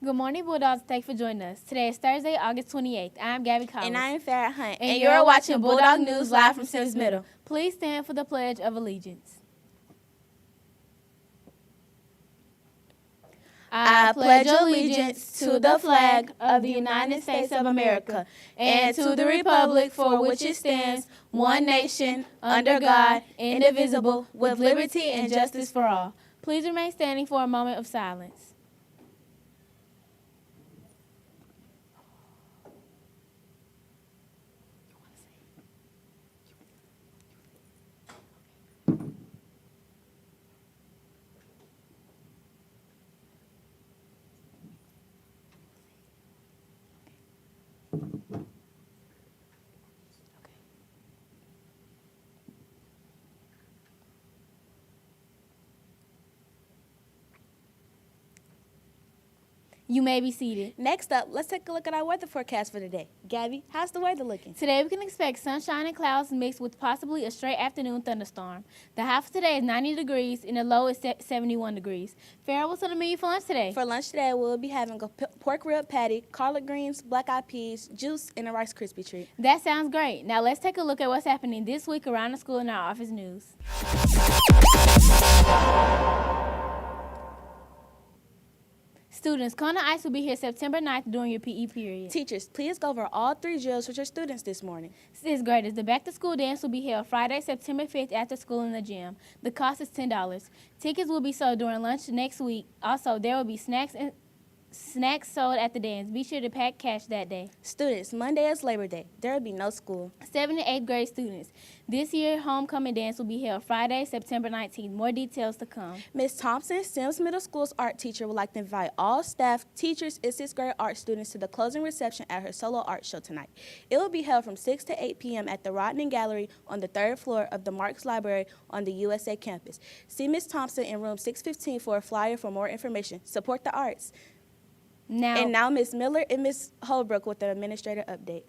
Good morning, Bulldogs. Thanks for joining us. Today is Thursday, August 28th. I'm Gabby Collins. And I'm Farrah Hunt. And you're watching Bulldog News live from Semmes Middle. Please stand for the Pledge of Allegiance. I pledge allegiance to the flag of the United States of America and to the republic for which it stands, one nation, under God, indivisible, with liberty and justice for all. Please remain standing for a moment of silence. You may be seated. Next up, let's take a look at our weather forecast for today. Gabby, how's the weather looking? Today we can expect sunshine and clouds mixed with possibly a straight afternoon thunderstorm. The high for today is 90 degrees and the low is 71 degrees. Farrah, what's on the menu for lunch today? For lunch today, we'll be having a pork rib patty, collard greens, black-eyed peas, juice, and a Rice Krispie treat. That sounds great. Now let's take a look at what's happening this week around the school in our office news. Students, Kona Ice will be here September 9th during your PE period. Teachers, please go over all 3 drills with your students this morning. 6th graders, the back-to-school dance will be held Friday, September 5th after school in the gym. The cost is $10. Tickets will be sold during lunch next week. Also, there will be snacks sold at the dance. Be sure to pack cash that day. Students, Monday is Labor Day. There will be no school. 7th and 8th grade students, this year homecoming dance will be held Friday, September 19th. More details to come. Ms. Thompson, Semmes Middle School's art teacher, would like to invite all staff, teachers, and 6th grade art students to the closing reception at her solo art show tonight. It will be held from 6 to 8 p.m. at the Rodman Gallery on the 3rd floor of the Marks Library on the USA campus. See Ms. Thompson in room 615 for a flyer for more information. Support the arts. Now Ms. Miller and Ms. Holbrook with the administrator update.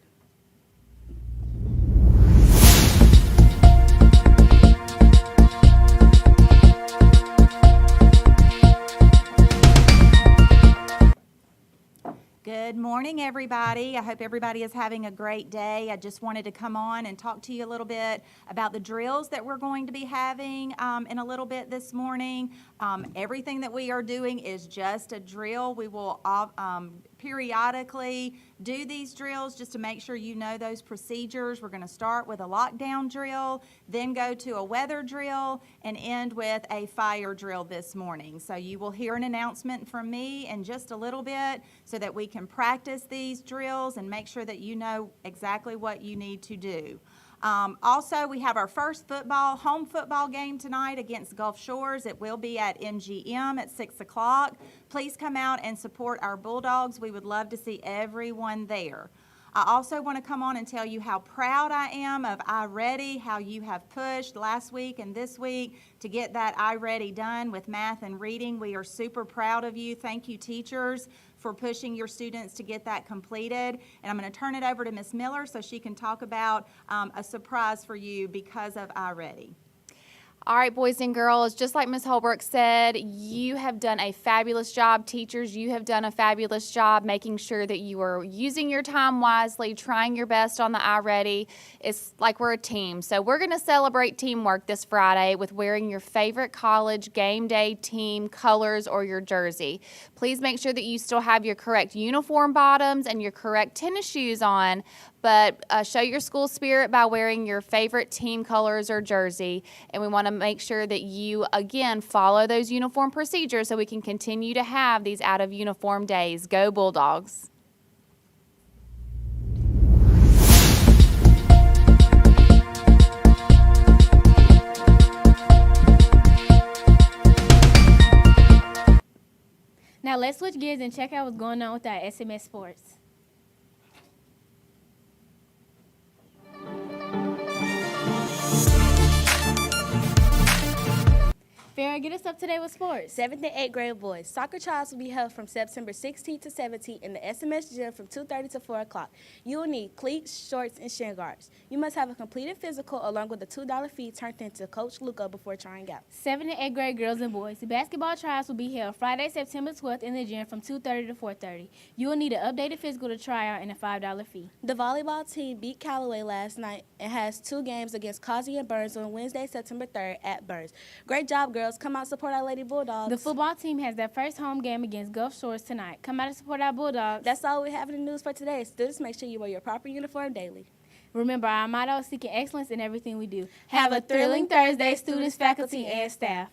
Good morning, everybody. I hope everybody is having a great day. I just wanted to come on and talk to you a little bit about the drills that we're going to be having in a little bit this morning. Everything that we are doing is just a drill. We will periodically do these drills just to make sure you know those procedures. We're going to start with a lockdown drill, then go to a weather drill, and end with a fire drill this morning. So you will hear an announcement from me in just a little bit so that we can practice these drills and make sure that you know exactly what you need to do. Also, we have our first home football game tonight against Gulf Shores. It will be at MGM at 6 o'clock. Please come out and support our Bulldogs. We would love to see everyone there. I also want to come on and tell you how proud I am of iReady, how you have pushed last week and this week to get that iReady done with math and reading. We are super proud of you. Thank you, teachers, for pushing your students to get that completed. And I'm going to turn it over to Ms. Miller so she can talk about a surprise for you because of iReady. All right, boys and girls, just like Ms. Holbrook said, you have done a fabulous job. Teachers, you have done a fabulous job making sure that you are using your time wisely, trying your best on the iReady. It's like we're a team. So we're going to celebrate teamwork this Friday with wearing your favorite college game day team colors or your jersey. Please make sure that you still have your correct uniform bottoms and your correct tennis shoes on, but show your school spirit by wearing your favorite team colors or jersey. And we want to make sure that you, again, follow those uniform procedures so we can continue to have these out-of-uniform days. Go Bulldogs! Now let's switch gears and check out what's going on with our SMS Sports. Farrah, get us up to date with sports. 7th and 8th grade boys. Soccer trials will be held from September 16th to 17th in the SMS gym from 2:30 to 4 o'clock. You will need cleats, shorts, and shin guards. You must have a completed physical along with a $2 fee turned into Coach Luca before trying out. 7th and 8th grade girls and boys. The basketball trials will be held Friday, September 12th in the gym from 2:30 to 4:30. You will need an updated physical to try out and a $5 fee. The volleyball team beat Callaway last night and has 2 games against Causey and Burns on Wednesday, September 3rd at Burns. Great job, girls. Come out and support our Lady Bulldogs. The football team has their first home game against Gulf Shores tonight. Come out and support our Bulldogs. That's all we have in the news for today. Students, make sure you wear your proper uniform daily. Remember, our motto is seeking excellence in everything we do. Have a thrilling Thursday, students, faculty, and staff.